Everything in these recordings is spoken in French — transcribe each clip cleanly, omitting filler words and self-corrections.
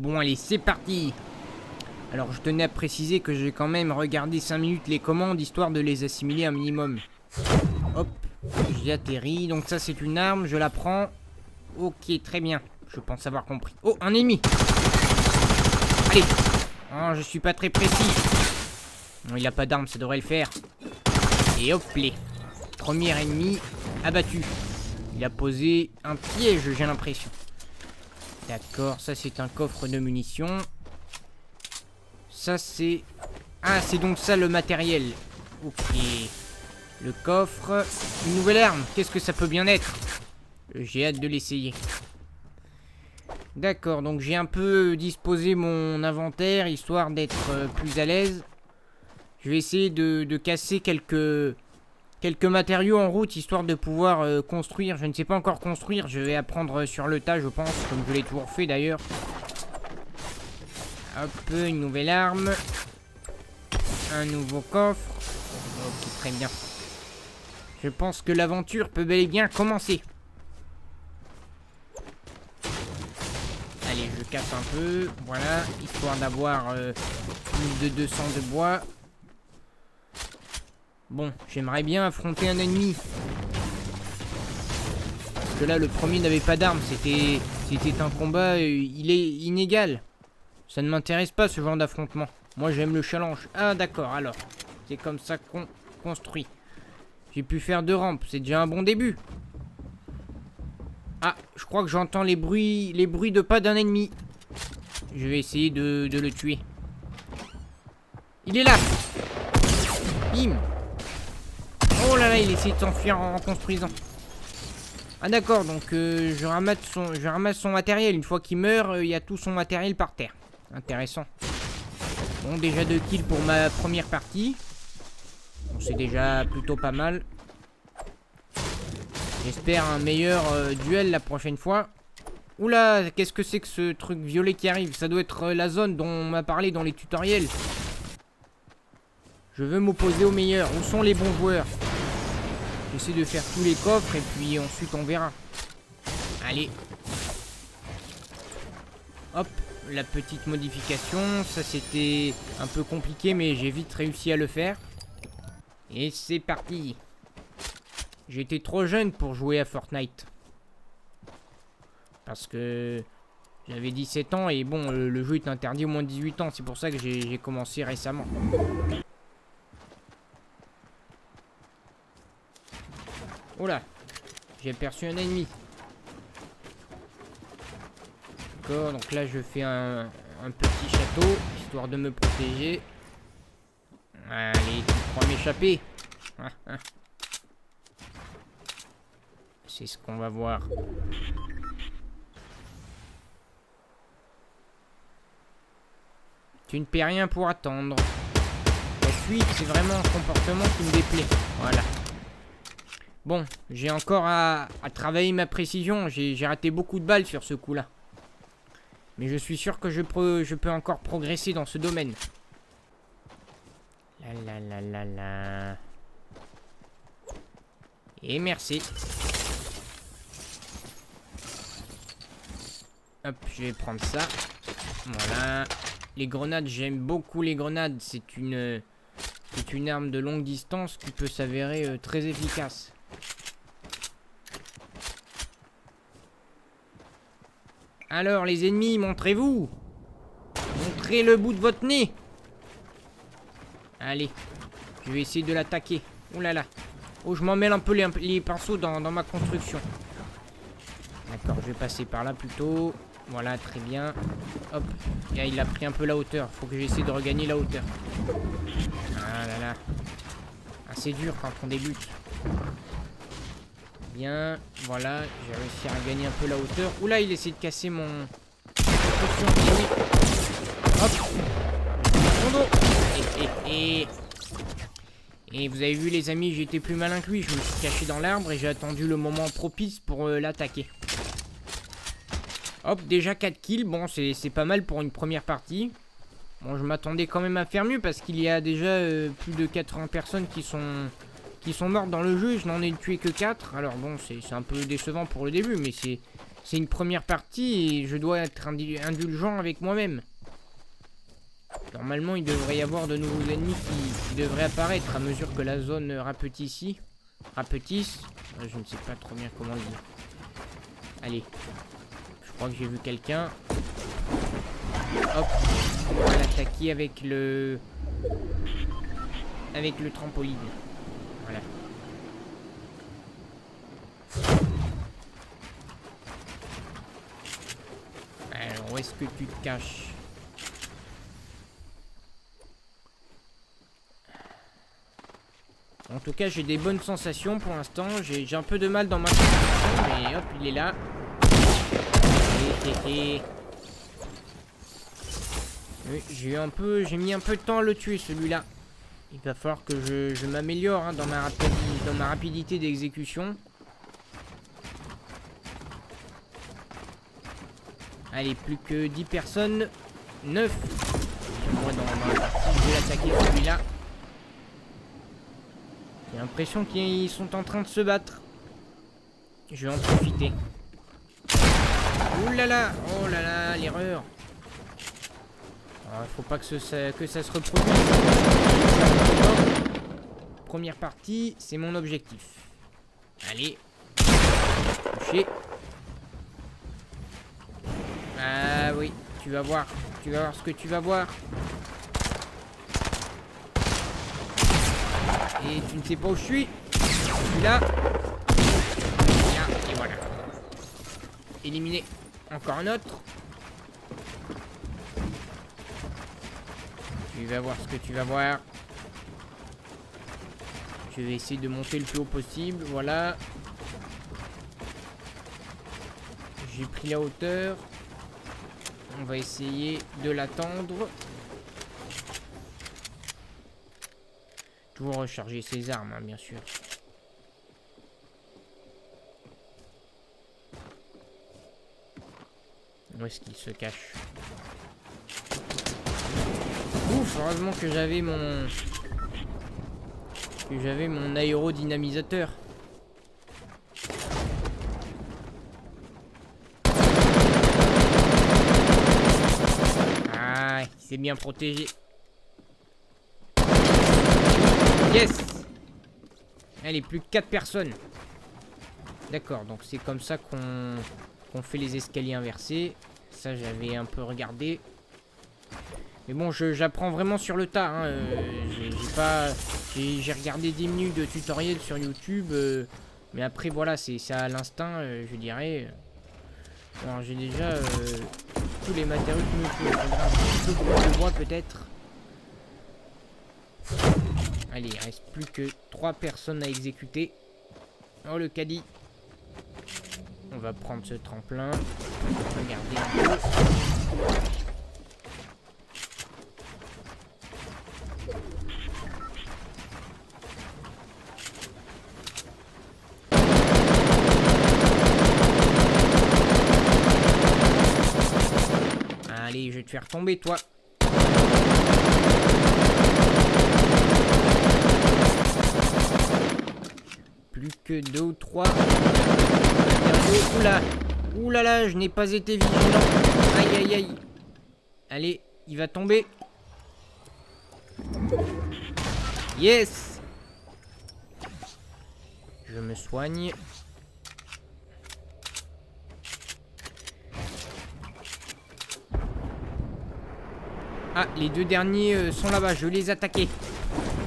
Bon, allez, c'est parti. Alors, je tenais à préciser que j'ai quand même regardé 5 minutes les commandes, histoire de les assimiler un minimum. Hop, j'ai atterri. Donc ça, c'est une arme, je la prends. Ok, très bien. Je pense avoir compris. Oh, un ennemi. Allez. Oh, je suis pas très précis. Non, il a pas d'arme, ça devrait le faire. Et hop, les. Premier ennemi abattu. Il a posé un piège, j'ai l'impression. D'accord, ça c'est un coffre de munitions. Ça c'est... Ah, c'est donc ça le matériel. Ok. Le coffre. Une nouvelle arme. Qu'est-ce que ça peut bien être? J'ai hâte de l'essayer. D'accord, donc j'ai un peu disposé mon inventaire, histoire d'être plus à l'aise. Je vais essayer de casser quelques matériaux en route, histoire de pouvoir construire. Je ne sais pas encore construire, je vais apprendre sur le tas, je pense, comme je l'ai toujours fait d'ailleurs. Hop, une nouvelle arme. Un nouveau coffre. Ok, très bien. Je pense que l'aventure peut bel et bien commencer. Allez, je casse un peu. Voilà, histoire d'avoir plus de 200 de bois. Bon, j'aimerais bien affronter un ennemi. Parce que là, le premier n'avait pas d'arme. C'était un combat, il est inégal. Ça ne m'intéresse pas, ce genre d'affrontement. Moi, j'aime le challenge. Ah, d'accord, alors. C'est comme ça qu'on construit. J'ai pu faire 2 rampes. C'est déjà un bon début. Ah, je crois que j'entends les bruits de pas d'un ennemi. Je vais essayer de le tuer. Il est là. Bim. Oh là là, il essaie de s'enfuir en construisant. Ah d'accord, donc je ramasse son matériel. Une fois qu'il meurt, il y a tout son matériel par terre. Intéressant. Bon, déjà 2 kills pour ma première partie. Bon, c'est déjà plutôt pas mal. J'espère un meilleur duel la prochaine fois. Oula, qu'est-ce que c'est que ce truc violet qui arrive? Ça doit être la zone dont on m'a parlé dans les tutoriels. Je veux m'opposer aux meilleurs. Où sont les bons joueurs? J'essaie de faire tous les coffres et puis ensuite on verra. Allez. Hop, la petite modification. Ça c'était un peu compliqué mais j'ai vite réussi à le faire. Et c'est parti. J'étais trop jeune pour jouer à Fortnite. Parce que j'avais 17 ans et bon, le jeu est interdit au moins de 18 ans. C'est pour ça que j'ai commencé récemment. Oh là, j'ai aperçu un ennemi. D'accord, donc là je fais un petit château, histoire de me protéger. Allez, tu crois m'échapper? C'est ce qu'on va voir. Tu ne paies rien pour attendre. La fuite, c'est vraiment un comportement qui me déplaît. Voilà. Bon, j'ai encore à travailler ma précision. J'ai raté beaucoup de balles sur ce coup-là. Mais je suis sûr que je peux encore progresser dans ce domaine. La la la la la. Et merci. Hop, je vais prendre ça. Voilà. Les grenades, j'aime beaucoup les grenades. C'est une arme de longue distance qui peut s'avérer très efficace. Alors les ennemis, montrez-vous. Montrez le bout de votre nez. Allez, je vais essayer de l'attaquer. Oh là là. Oh, je m'en mêle un peu les pinceaux dans ma construction. D'accord, je vais passer par là plutôt. Voilà, très bien. Hop, et il a pris un peu la hauteur. Faut que j'essaie de regagner la hauteur. Ah là là. Ah, c'est dur quand on débute. Bien, voilà, j'ai réussi à gagner un peu la hauteur. Oula, il essaie de casser mon... Hop. Mon dos. Et vous avez vu les amis, j'ai été plus malin que lui. Je me suis caché dans l'arbre et j'ai attendu le moment propice pour l'attaquer. Hop, déjà 4 kills. Bon, c'est pas mal pour une première partie. Bon, je m'attendais quand même à faire mieux parce qu'il y a déjà plus de 80 personnes qui sont mortes dans le jeu. Je n'en ai tué que 4. Alors bon, c'est un peu décevant pour le début, mais C'est une première partie et je dois être indulgent avec moi-même. Normalement, il devrait y avoir de nouveaux ennemis qui devraient apparaître à mesure que la zone rapetisse. Je ne sais pas trop bien comment le dire. Allez. Je crois que j'ai vu quelqu'un. Hop. On va l'attaquer avec le... trampoline. Voilà. Alors, où est-ce que tu te caches? En tout cas, j'ai des bonnes sensations pour l'instant. J'ai un peu de mal dans ma concentration, mais hop, il est là. Oui, j'ai mis un peu de temps à le tuer, celui-là. Il va falloir que je m'améliore hein, dans ma rapidité d'exécution. Allez, plus que 10 personnes. 9. Moi, dans la partie, je vais l'attaquer, celui-là. J'ai l'impression qu'ils sont en train de se battre. Je vais en profiter. Ouh là là, oh là là, l'erreur. Faut pas que ça se reproduise. Première partie, c'est mon objectif. Allez. Touché. Ah oui, tu vas voir ce que tu vas voir. Et tu ne sais pas où je suis. Je suis là. Et voilà. Éliminé. Encore un autre. Tu vas voir ce que tu vas voir. Je vais essayer de monter le plus haut possible. Voilà. J'ai pris la hauteur. On va essayer de l'attendre. Toujours recharger ses armes, hein, bien sûr. Où est-ce qu'il se cache? Ouf, heureusement que j'avais mon aérodynamisateur. Ah, il s'est bien protégé. Yes! Allez, plus que 4 personnes. D'accord, donc c'est comme ça qu'on fait les escaliers inversés. Ça, j'avais un peu regardé. Mais bon, j'apprends vraiment sur le tas. Hein. J'ai regardé 10 minutes de tutoriel sur YouTube. Mais après, voilà, c'est à l'instinct, je dirais. Alors, j'ai déjà tous les matériaux qu'il me faut. Il faudra un petit peu plus de bois, peut-être. Allez, il reste plus que 3 personnes à exécuter. Oh, le caddie. On va prendre ce tremplin. Regardez un peu. Allez, je vais te faire tomber, toi. Plus que 2 ou 3. Oula. Oula là, je n'ai pas été vigilant. Aïe, aïe, aïe. Allez, il va tomber. Yes. Je me soigne. Ah, les 2 derniers sont là-bas. Je vais les attaquer.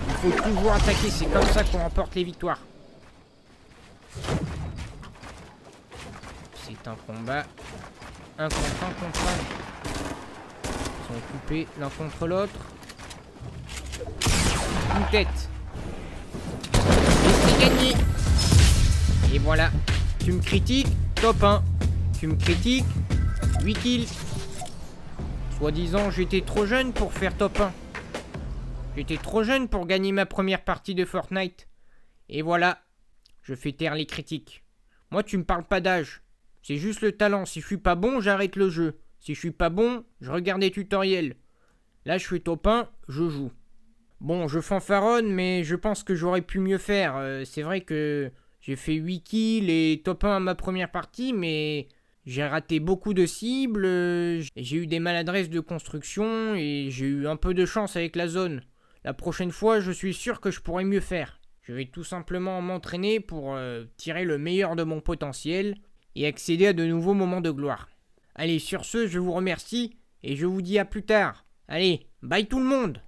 Il faut toujours attaquer. C'est comme ça qu'on remporte les victoires. C'est un combat. Un contre un. Ils sont occupés l'un contre l'autre. Une tête. Et c'est gagné. Et voilà. Tu me critiques, top 1. Tu me critiques, 8 kills. Soi-disant, j'étais trop jeune pour faire top 1. J'étais trop jeune pour gagner ma première partie de Fortnite. Et voilà. Je fais taire les critiques. Moi, tu me parles pas d'âge. C'est juste le talent. Si je suis pas bon, j'arrête le jeu. Si je suis pas bon, je regarde des tutoriels. Là, je suis top 1, je joue. Bon, je fanfaronne, mais je pense que j'aurais pu mieux faire. C'est vrai que j'ai fait 8 kills et top 1 à ma première partie, mais J'ai raté beaucoup de cibles, j'ai eu des maladresses de construction et j'ai eu un peu de chance avec la zone. La prochaine fois, je suis sûr que je pourrai mieux faire. Je vais tout simplement m'entraîner pour tirer le meilleur de mon potentiel et accéder à de nouveaux moments de gloire. Allez, sur ce, je vous remercie et je vous dis à plus tard. Allez, bye tout le monde!